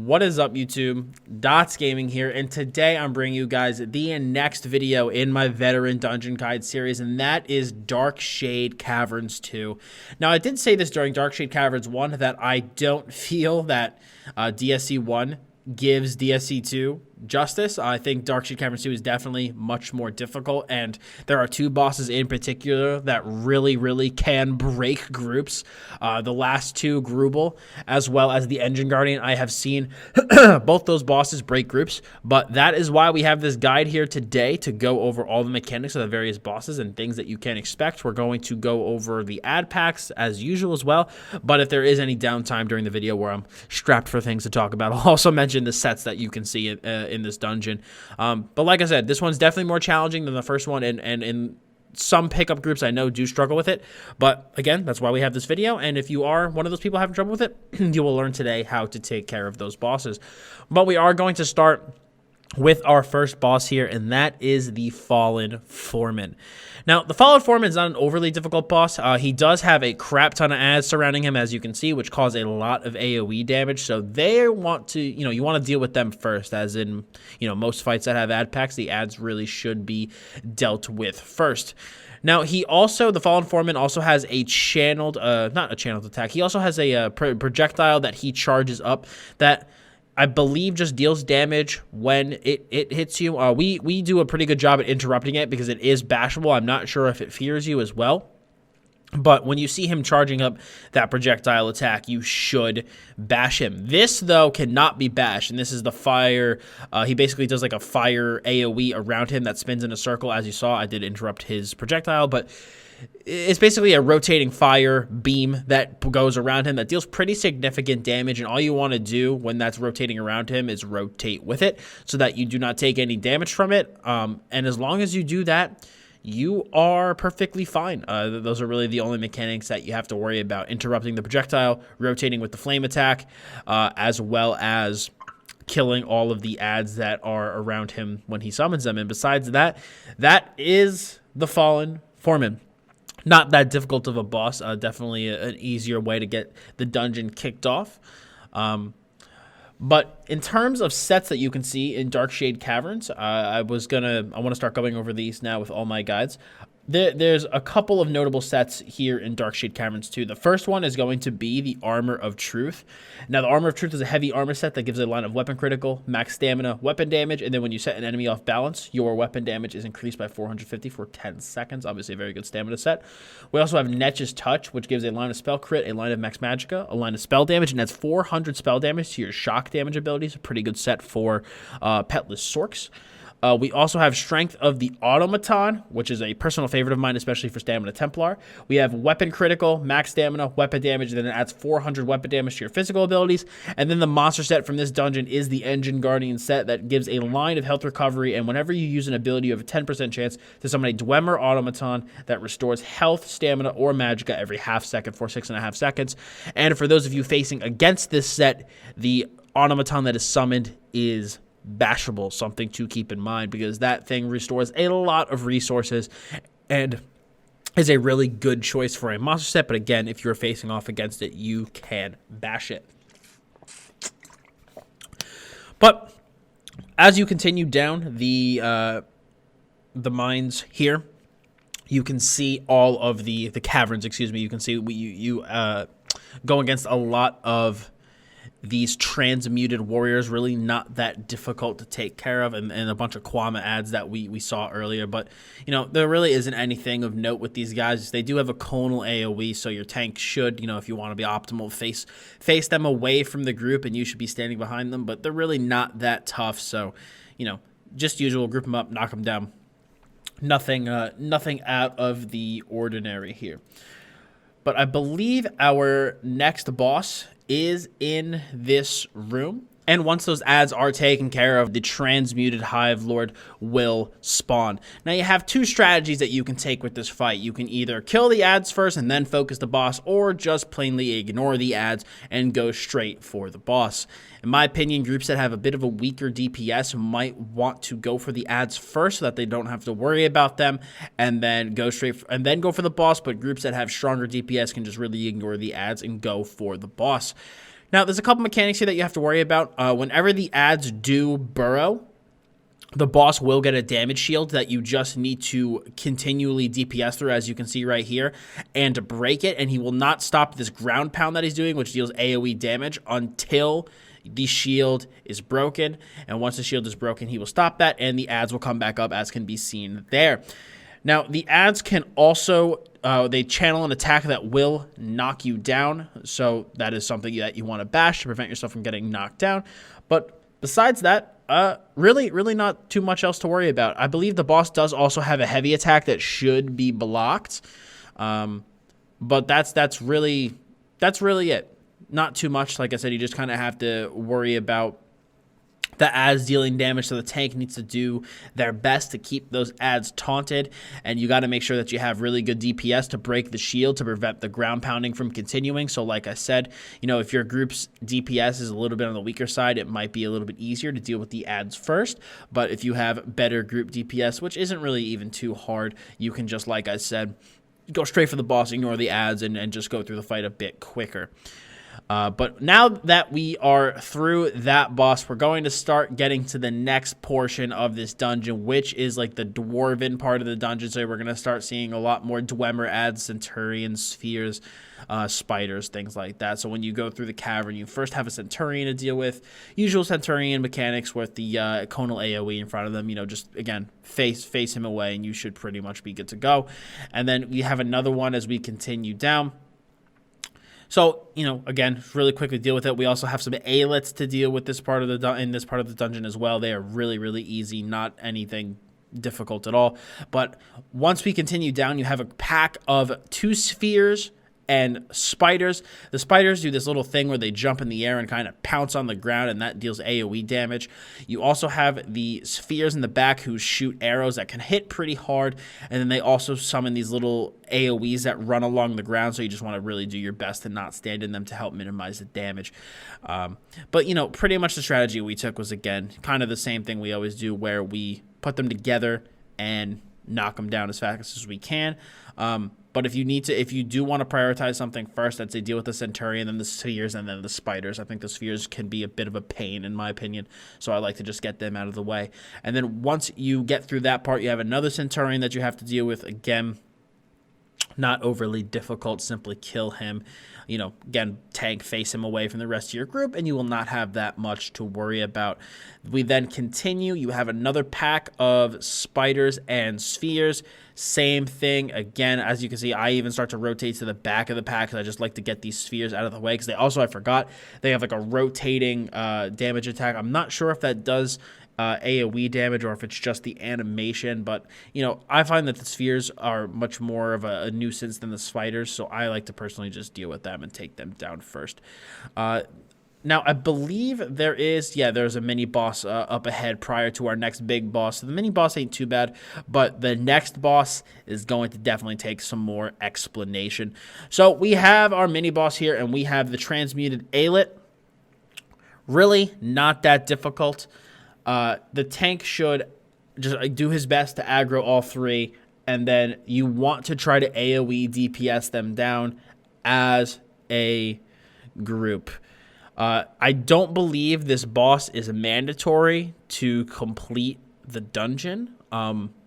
What is up, YouTube? Dots Gaming here, and today I'm bringing you guys the next video in my Veteran Dungeon Guide series, and that is Darkshade Caverns 2. Now, I did say this during Darkshade Caverns 1 that I don't feel that DSC 1 gives DSC 2 justice. I think Darkshade Caverns 2 is definitely much more difficult, and there are two bosses in particular that really can break groups. The last two, Grubel, as well as the Engine Guardian, I have seen both those bosses break groups, but that is why we have this guide here today to go over all the mechanics of the various bosses and things that you can expect. We're going to go over the ad packs as usual as well, but if there is any downtime during the video where I'm strapped for things to talk about, I'll also mention the sets that you can see in this dungeon. But like I said, this one's definitely more challenging than the first one, and in some pickup groups I know do struggle with it. But again, that's why we have this video, and if you are one of those people having trouble with it, you will learn today how to take care of those bosses. But we are going to start with our first boss here, and that is the Fallen Foreman. Now, the Fallen Foreman is not an overly difficult boss. He does have a crap ton of ads surrounding him, as you can see, which cause a lot of AoE damage. So they want to, you want to deal with them first, as in, most fights that have ad packs, the ads really should be dealt with first. Now, the Fallen Foreman also has a channeled, not a channeled attack. He also has a projectile that he charges up that I believe just deals damage when it hits you. We do a pretty good job at interrupting it because it is bashable. I'm not sure if it fears you as well. But when you see him charging up that projectile attack, you should bash him. This, though, cannot be bashed, and this is the fire. He basically does like a fire AoE around him that spins in a circle. As you saw, I did interrupt his projectile, but it's basically a rotating fire beam that goes around him that deals pretty significant damage, and all you want to do when that's rotating around him is rotate with it so that you do not take any damage from it. And as long as you do that, you are perfectly fine. Those are really the only mechanics that you have to worry about: interrupting the projectile, rotating with the flame attack, as well as killing all of the ads that are around him when he summons them. And besides that, that is the Fallen Foreman. Not that difficult of a boss, definitely an easier way to get the dungeon kicked off. But in terms of sets that you can see in Darkshade Caverns, I want to start going over these now with all my guides. There's a couple of notable sets here in Darkshade Caverns 2. The first one is going to be the Armor of Truth. Now, the Armor of Truth is a heavy armor set that gives a line of weapon critical, max stamina, weapon damage, and then when you set an enemy off balance, your weapon damage is increased by 450 for 10 seconds. Obviously, a very good stamina set. We also have Netch's Touch, which gives a line of spell crit, a line of max magicka, a line of spell damage, and adds 400 spell damage to your shock damage abilities. A pretty good set for petless Sorks. We also have Strength of the Automaton, which is a personal favorite of mine, especially for Stamina Templar. We have Weapon Critical, Max Stamina, Weapon Damage, and then it adds 400 weapon damage to your physical abilities. And then the monster set from this dungeon is the Engine Guardian set that gives a line of health recovery, and whenever you use an ability, you have a 10% chance to summon a Dwemer Automaton that restores health, stamina, or magicka every half second for 6.5 seconds. And for those of you facing against this set, the automaton that is summoned is bashable, something to keep in mind, because that thing restores a lot of resources and is a really good choice for a monster set. But again, if you're facing off against it, you can bash it. But as you continue down the mines here, you can see all of the caverns. Excuse me. You can see you go against a lot of these transmuted warriors, really not that difficult to take care of, and a bunch of Kwama ads that we saw earlier. But, there really isn't anything of note with these guys. They do have a conal AoE, so your tank should, if you want to be optimal, face them away from the group, and you should be standing behind them. But they're really not that tough, so, just usual, group them up, knock them down. Nothing out of the ordinary here. But I believe our next boss is in this room. And once those ads are taken care of, the transmuted Hive Lord will spawn. Now, you have two strategies that you can take with this fight. You can either kill the ads first and then focus the boss, or just plainly ignore the ads and go straight for the boss. In my opinion, groups that have a bit of a weaker DPS might want to go for the ads first so that they don't have to worry about them, and then go for the boss. But groups that have stronger DPS can just really ignore the ads and go for the boss. Now, there's a couple mechanics here that you have to worry about. Whenever the ads do burrow, the boss will get a damage shield that you just need to continually DPS through, as you can see right here, and break it, and he will not stop this ground pound that he's doing, which deals AoE damage, until the shield is broken. And once the shield is broken, he will stop that, and the ads will come back up, as can be seen there. Now, the ads can also, they channel an attack that will knock you down, so that is something that you want to bash to prevent yourself from getting knocked down. But besides that, really not too much else to worry about. I believe the boss does also have a heavy attack that should be blocked, but that's really it. Not too much. Like I said, you just kind of have to worry about the ads dealing damage, so the tank needs to do their best to keep those ads taunted, and you got to make sure that you have really good DPS to break the shield to prevent the ground pounding from continuing. So like I said, you know, if your group's DPS is a little bit on the weaker side, it might be a little bit easier to deal with the ads first, but if you have better group DPS, which isn't really even too hard, you can just, like I said, go straight for the boss, ignore the ads, and just go through the fight a bit quicker. But now that we are through that boss, we're going to start getting to the next portion of this dungeon, which is like the dwarven part of the dungeon. So we're going to start seeing a lot more Dwemer ads, Centurions, Spheres, spiders, things like that. So when you go through the cavern, you first have a Centurion to deal with. Usual Centurion mechanics with the conal AoE in front of them. You know, just, again, face him away, and you should pretty much be good to go. And then we have another one as we continue down. So, you know, again, really quickly deal with it. We also have some ailets to deal with this part of the dungeon as well. They are really easy, not anything difficult at all. But once we continue down, you have a pack of 2 spheres and spiders. The spiders do this little thing where they jump in the air and kind of pounce on the ground, and that deals AoE damage. You also have the spheres in the back who shoot arrows that can hit pretty hard, and then they also summon these little AoEs that run along the ground, so you just want to really do your best and not stand in them to help minimize the damage. But, you know, pretty much the strategy we took was, again, kind of the same thing we always do, where we put them together and knock them down as fast as we can. But if you do want to prioritize something first, I'd say deal with the Centurion, then the spheres, and then the spiders. I think the spheres can be a bit of a pain, in my opinion, so I like to just get them out of the way. And then once you get through that part, you have another Centurion that you have to deal with. Again, not overly difficult. Simply kill him. You know, again, tank, face him away from the rest of your group, and you will not have that much to worry about. We then continue. You have another pack of spiders and spheres. Same thing. Again, as you can see, I even start to rotate to the back of the pack because I just like to get these spheres out of the way, because they also, I forgot, they have like a rotating damage attack. I'm not sure if that does AoE damage or if it's just the animation, but, you know, I find that the spheres are much more of a nuisance than the spiders, so I like to personally just deal with them and take them down first. Now, I believe there's a mini boss up ahead prior to our next big boss. So the mini boss ain't too bad, but the next boss is going to definitely take some more explanation. So we have our mini boss here, and we have the transmuted Aelet. Really not that difficult. The tank should just do his best to aggro all 3, and then you want to try to AoE DPS them down as a group. I don't believe this boss is mandatory to complete the dungeon.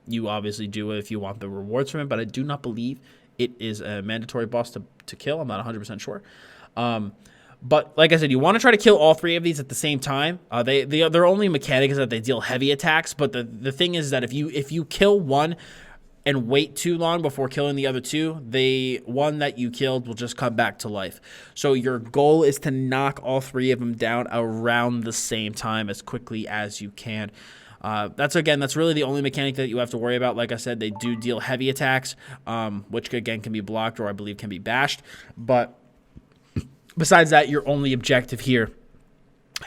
You obviously do it if you want the rewards from it, but I do not believe it is a mandatory boss to kill. I'm not 100% sure. But like I said, you want to try to kill all 3 of these at the same time. Their only mechanic is that they deal heavy attacks, but the thing is that if you kill one and wait too long before killing the other 2, the one that you killed will just come back to life. So your goal is to knock all 3 of them down around the same time as quickly as you can. That's really the only mechanic that you have to worry about. Like I said, they do deal heavy attacks, which again can be blocked or I believe can be bashed. But besides that, your only objective here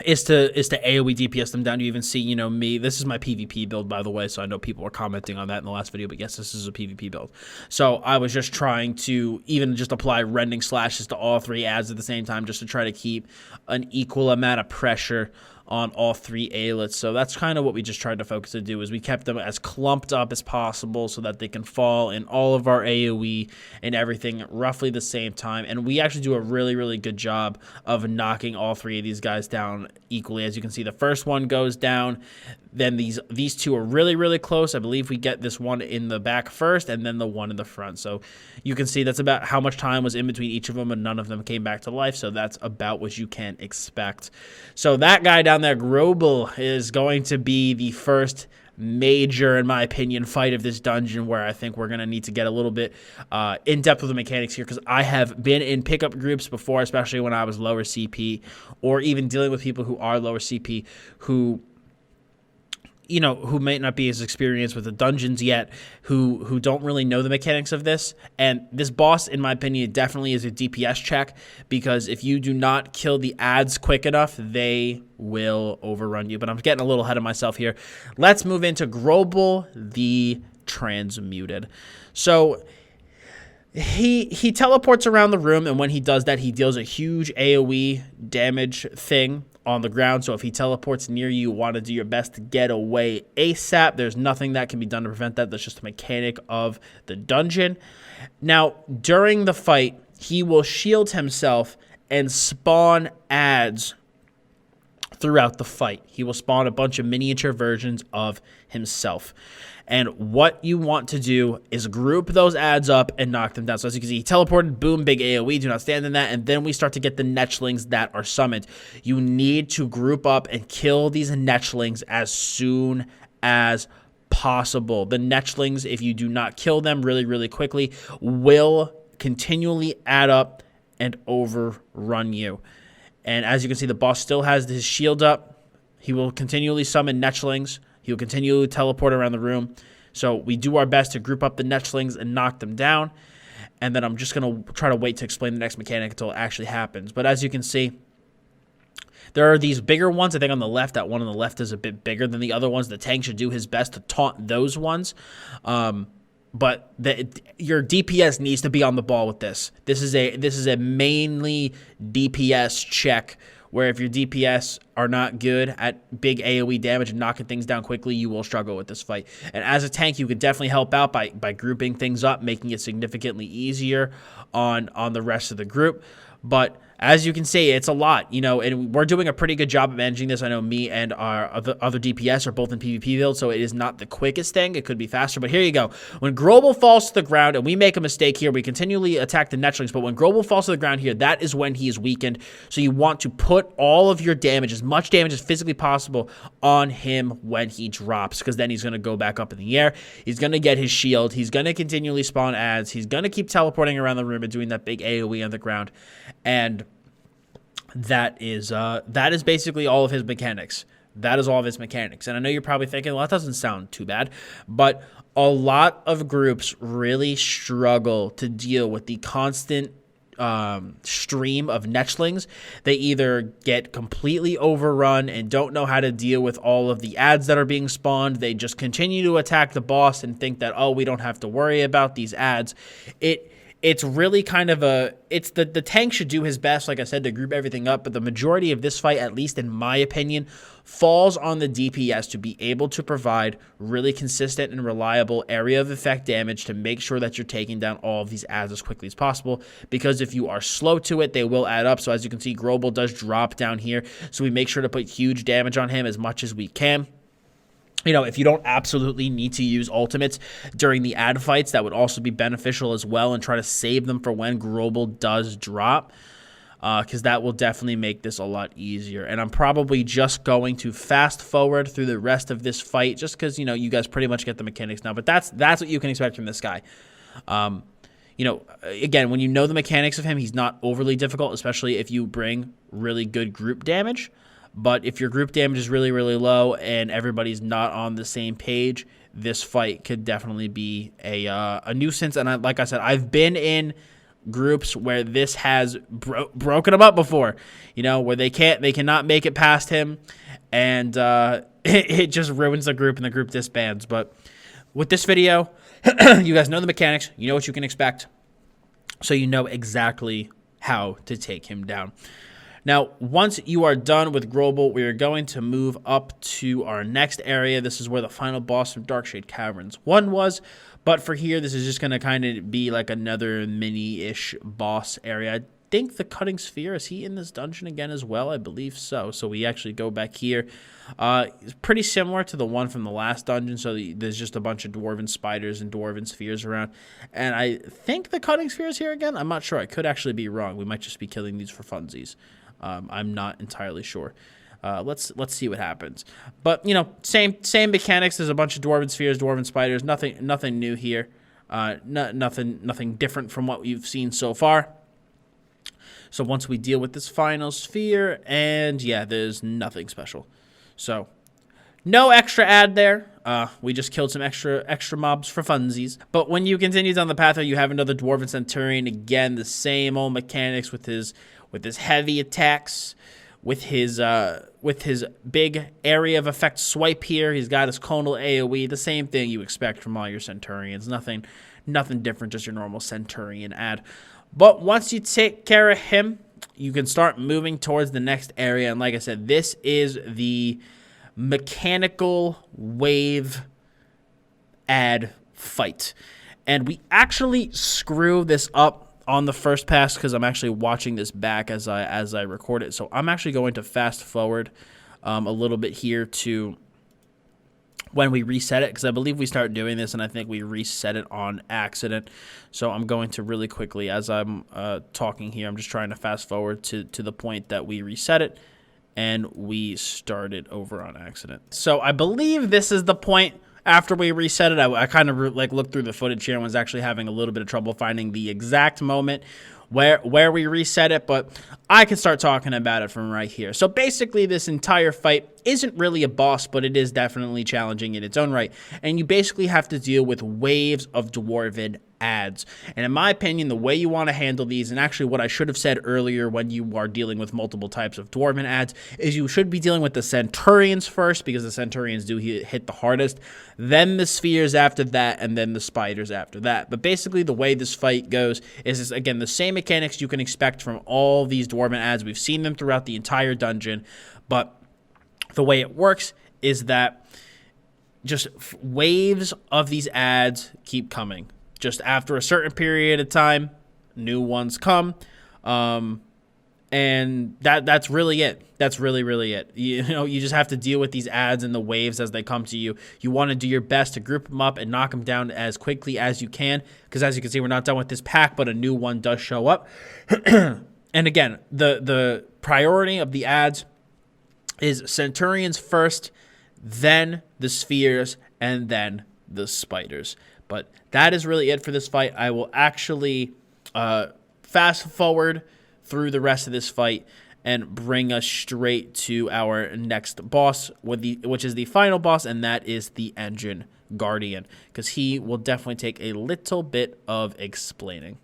is to AoE DPS them down. You even see, you know, me. This is my PvP build, by the way, so I know people were commenting on that in the last video, but yes, this is a PvP build. So I was just trying to even just apply rending slashes to all 3 ads at the same time, just to try to keep an equal amount of pressure on all 3 aylets. So that's kind of what we just tried to focus to do, is we kept them as clumped up as possible so that they can fall in all of our AoE and everything at roughly the same time. And we actually do a really, really good job of knocking all 3 of these guys down equally. As you can see, the first one goes down. Then these 2 are really, really close. I believe we get this one in the back first and then the one in the front. So you can see that's about how much time was in between each of them, and none of them came back to life. So that's about what you can expect. So that guy down there, Grobel, is going to be the first major, in my opinion, fight of this dungeon, where I think we're going to need to get a little bit in depth with the mechanics here, because I have been in pickup groups before, especially when I was lower CP, or even dealing with people who are lower CP who may not be as experienced with the dungeons yet, who don't really know the mechanics of this. And this boss, in my opinion, definitely is a DPS check, because if you do not kill the ads quick enough, they will overrun you. But I'm getting a little ahead of myself here. Let's move into Grobel the Transmuted. So he teleports around the room, and when he does that, he deals a huge AoE damage thing on the ground. So if he teleports near you want to do your best to get away ASAP. There's nothing that can be done to prevent that. That's just a mechanic of the dungeon. Now, during the fight, he will shield himself and spawn ads throughout the fight. He will spawn a bunch of miniature versions of himself. And what you want to do is group those ads up and knock them down. So as you can see, he teleported, boom, big AoE, do not stand in that. And then we start to get the netchlings that are summoned. You need to group up and kill these netchlings as soon as possible. The netchlings, if you do not kill them really, really quickly, will continually add up and overrun you. And as you can see, the boss still has his shield up. He will continually summon netchlings. He'll continually teleport around the room. So we do our best to group up the netchlings and knock them down. And then I'm just going to try to wait to explain the next mechanic until it actually happens. But as you can see, there are these bigger ones. I think on the left, that one on the left is a bit bigger than the other ones. The tank should do his best to taunt those ones. But your DPS needs to be on the ball with this. This is a mainly DPS check, where if your DPS are not good at big AoE damage and knocking things down quickly, you will struggle with this fight. And as a tank, you can definitely help out by grouping things up, making it significantly easier on the rest of the group. But as you can see, it's a lot, and we're doing a pretty good job of managing this. I know me and our other DPS are both in PvP build, so it is not the quickest thing. It could be faster, but here you go. When Grobel falls to the ground, and we make a mistake here, we continually attack the netchlings, but when Grobel falls to the ground here, that is when he is weakened. So you want to put all of your damage, as much damage as physically possible, on him when he drops, because then he's going to go back up in the air. He's going to get his shield. He's going to continually spawn ads. He's going to keep teleporting around the room and doing that big AoE on the ground. And that is basically all of his mechanics. That is all of his mechanics. And I know you're probably thinking, well, that doesn't sound too bad. But a lot of groups really struggle to deal with the constant stream of netchlings. They either get completely overrun and don't know how to deal with all of the ads that are being spawned. They just continue to attack the boss and think that, oh, we don't have to worry about these ads. It's really kind of the tank should do his best, like I said, to group everything up, but the majority of this fight, at least in my opinion, falls on the DPS to be able to provide really consistent and reliable area of effect damage to make sure that you're taking down all of these ads as quickly as possible, because if you are slow to it, they will add up. So as you can see, Grobel does drop down here, so we make sure to put huge damage on him as much as we can. If you don't absolutely need to use ultimates during the ad fights, that would also be beneficial as well, and try to save them for when Grobel does drop, because that will definitely make this a lot easier. And I'm probably just going to fast forward through the rest of this fight, just because, you guys pretty much get the mechanics now. But that's what you can expect from this guy. Again, when you know the mechanics of him, he's not overly difficult, especially if you bring really good group damage. But if your group damage is really, really low and everybody's not on the same page, this fight could definitely be a nuisance. And like I said, I've been in groups where this has broken them up before, where they cannot make it past him, and it just ruins the group and the group disbands. But with this video, you guys know the mechanics, you know what you can expect, so you know exactly how to take him down. Now, once you are done with Grobel, we are going to move up to our next area. This is where the final boss from Darkshade Caverns 1 was. But for here, this is just going to kind of be like another mini-ish boss area. I think the Cutting Sphere, is he in this dungeon again as well? I believe so. So we actually go back here. It's pretty similar to the one from the last dungeon. So there's just a bunch of Dwarven spiders and Dwarven spheres around. And I think the Cutting Sphere is here again. I'm not sure. I could actually be wrong. We might just be killing these for funsies. I'm not entirely sure. Let's see what happens. But you know, same mechanics. There's a bunch of Dwarven spheres, Dwarven spiders. Nothing new here. Nothing different from what you've seen so far. So once we deal with this final sphere, and yeah, there's nothing special. So no extra ad there. We just killed some extra mobs for funsies. But when you continue down the path, you have another Dwarven Centurion. Again, the same old mechanics with his heavy attacks, with his big area of effect swipe here. He's got his conal AoE, the same thing you expect from all your Centurions. Nothing different, just your normal Centurion ad. But once you take care of him, you can start moving towards the next area. And like I said, this is the mechanical wave ad fight. And we actually screw this up on the first pass because I'm actually watching this back as I record it. So I'm actually going to fast forward a little bit here to when we reset it, because I believe we start doing this and I think we reset it on accident. So I'm going to really quickly, as I'm talking here, I'm just trying to fast forward to the point that we reset it and we started over on accident. So I believe this is the point after we reset it. I kind of like looked through the footage here and was actually having a little bit of trouble finding the exact moment where we reset it, but I can start talking about it from right here. So basically, this entire fight isn't really a boss, but it is definitely challenging in its own right. And you basically have to deal with waves of Dwarven ads. And in my opinion, the way you want to handle these, and actually what I should have said earlier when you are dealing with multiple types of Dwarven ads, is you should be dealing with the Centurions first, because the Centurions do hit the hardest, then the spheres after that, and then the spiders after that. But basically, the way this fight goes is, again, the same mechanics you can expect from all these Dwarven ads. We've seen them throughout the entire dungeon, but the way it works is that just waves of these ads keep coming. Just after a certain period of time, new ones come, and that's really it. That's really it. You know, you just have to deal with these ads and the waves as they come to you. You want to do your best to group them up and knock them down as quickly as you can, because as you can see, we're not done with this pack, but a new one does show up. And again, the priority of the ads is Centurions first, then the spheres, and then the spiders. But that is really it for this fight. I will actually fast forward through the rest of this fight and bring us straight to our next boss, which is the final boss, and that is the Engine Guardian, because he will definitely take a little bit of explaining.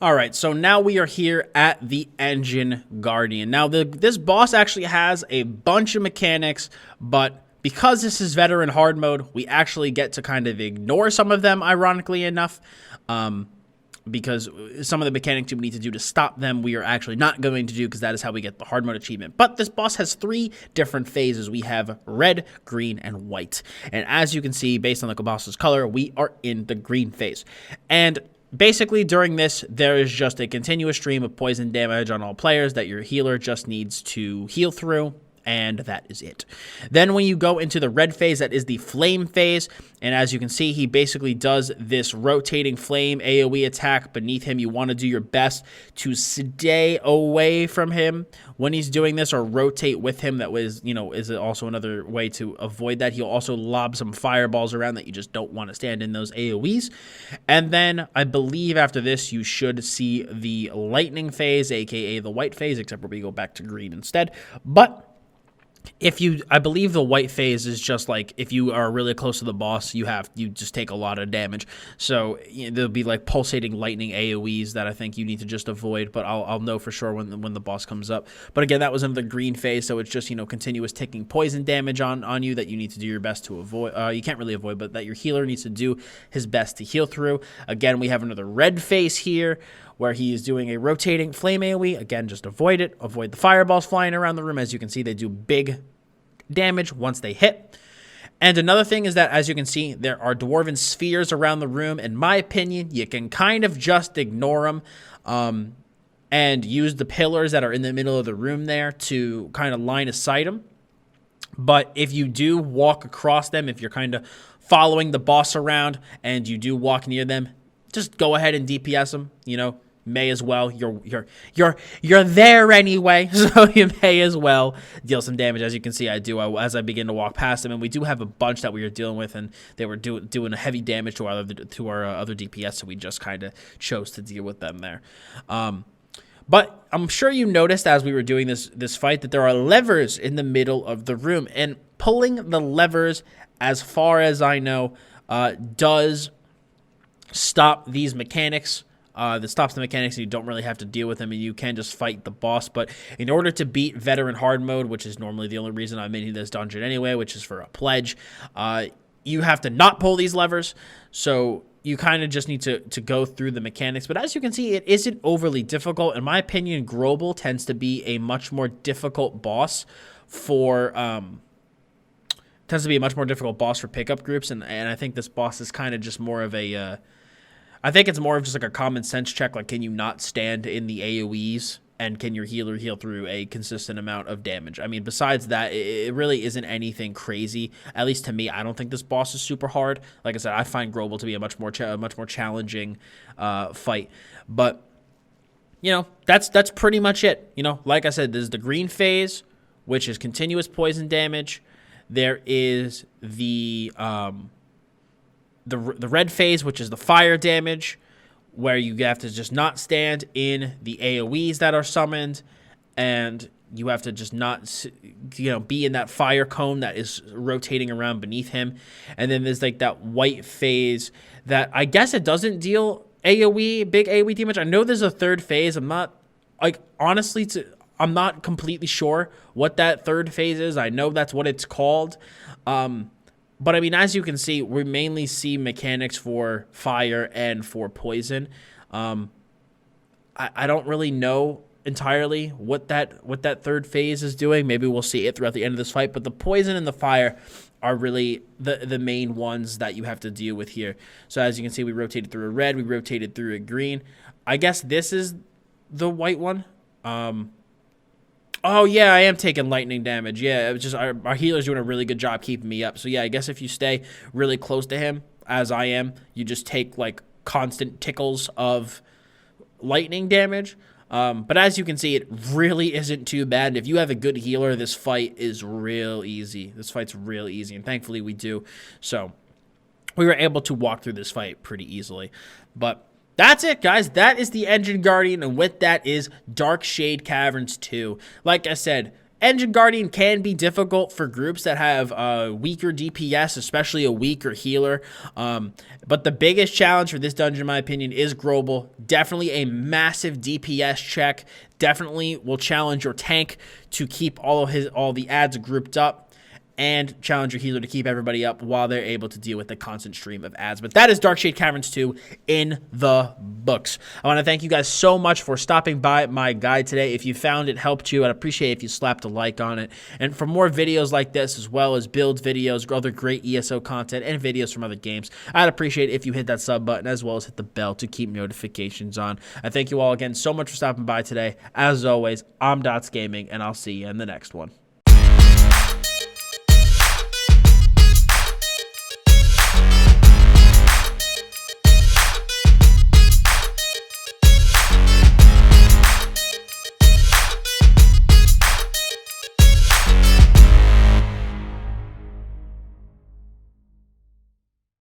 All right, so now we are here at the Engine Guardian. Now, this boss actually has a bunch of mechanics, but because this is veteran hard mode, we actually get to kind of ignore some of them, ironically enough, because some of the mechanics we need to do to stop them, we are actually not going to do, because that is how we get the hard mode achievement. But this boss has 3 different phases. We have red, green, and white. And as you can see, based on the boss's color, we are in the green phase. And basically, during this, there is just a continuous stream of poison damage on all players that your healer just needs to heal through, and that is it. Then when you go into the red phase, that is the flame phase, and as you can see, he basically does this rotating flame AoE attack beneath him. You want to do your best to stay away from him when he's doing this, or rotate with him. That was, is also another way to avoid that. He'll also lob some fireballs around that you just don't want to stand in those AoEs. And then I believe after this, you should see the lightning phase, aka the white phase, except where we go back to green instead. But I believe the white phase is just like if you are really close to the boss, you just take a lot of damage. So there'll be like pulsating lightning AoEs that I think you need to just avoid. But I'll know for sure when the boss comes up. But again, that was in the green phase, so it's just continuous ticking poison damage on you that you need to do your best to avoid. You can't really avoid, but that your healer needs to do his best to heal through. Again, we have another red phase here, where he is doing a rotating flame AoE. Again, just avoid it. Avoid the fireballs flying around the room. As you can see, they do big damage once they hit. And another thing is that, as you can see, there are dwarven spheres around the room. In my opinion, you can kind of just ignore them and use the pillars that are in the middle of the room there to kind of line of sight them. But if you do walk across them, if you're kind of following the boss around and you do walk near them, just go ahead and DPS them, may as well. You're there anyway, so you may as well deal some damage. As you can see, I do as I begin to walk past them, and we do have a bunch that we are dealing with, and they were doing a heavy damage to our other DPS, so we just kind of chose to deal with them there. But I'm sure you noticed as we were doing this fight that there are levers in the middle of the room, and pulling the levers, as far as I know, does stop these mechanics. That stops the mechanics, and you don't really have to deal with them, and you can just fight the boss. But in order to beat Veteran Hard Mode, which is normally the only reason I'm in this dungeon anyway, which is for a pledge, you have to not pull these levers. So you kind of just need to go through the mechanics. But as you can see, it isn't overly difficult. In my opinion, Grobel tends to be a much more difficult boss for pickup groups, and I think this boss is kind of just more of a I think it's more of just like a common sense check, like can you not stand in the AoEs, and can your healer heal through a consistent amount of damage? I mean, besides that, it really isn't anything crazy. At least to me, I don't think this boss is super hard. Like I said, I find Grobel to be a much more challenging fight. But that's pretty much it. Like I said, there's the green phase, which is continuous poison damage. There is the red phase, which is the fire damage, where you have to just not stand in the AoEs that are summoned, and you have to just not, be in that fire cone that is rotating around beneath him. And then there's like that white phase that I guess it doesn't deal big AoE damage. I know there's a third phase. I'm not, I'm not completely sure what that third phase is. I know that's what it's called. But I mean, as you can see, we mainly see mechanics for fire and for poison. I don't really know entirely what that third phase is doing. Maybe we'll see it throughout the end of this fight. But the poison and the fire are really the main ones that you have to deal with here. So as you can see, we rotated through a red, we rotated through a green. I guess this is the white one. Oh, yeah, I am taking lightning damage. Yeah, it's just our healer's doing a really good job keeping me up. So, yeah, I guess if you stay really close to him, as I am, you just take, like, constant tickles of lightning damage. But as you can see, it really isn't too bad. If you have a good healer, this fight is real easy. This fight's real easy, and thankfully we do. So, we were able to walk through this fight pretty easily. But that's it, guys. That is the Engine Guardian, and with that is Darkshade Caverns 2. Like I said, Engine Guardian can be difficult for groups that have weaker DPS, especially a weaker healer. But the biggest challenge for this dungeon, in my opinion, is Grobel. Definitely a massive DPS check. Definitely will challenge your tank to keep all the adds grouped up, and challenge your healer to keep everybody up while they're able to deal with the constant stream of ads. But that is Darkshade Caverns 2 in the books. I want to thank you guys so much for stopping by my guide today. If you found it helped you, I'd appreciate it if you slapped a like on it. And for more videos like this, as well as build videos, other great ESO content, and videos from other games, I'd appreciate it if you hit that sub button, as well as hit the bell to keep notifications on. I thank you all again so much for stopping by today. As always, I'm Dots Gaming, and I'll see you in the next one.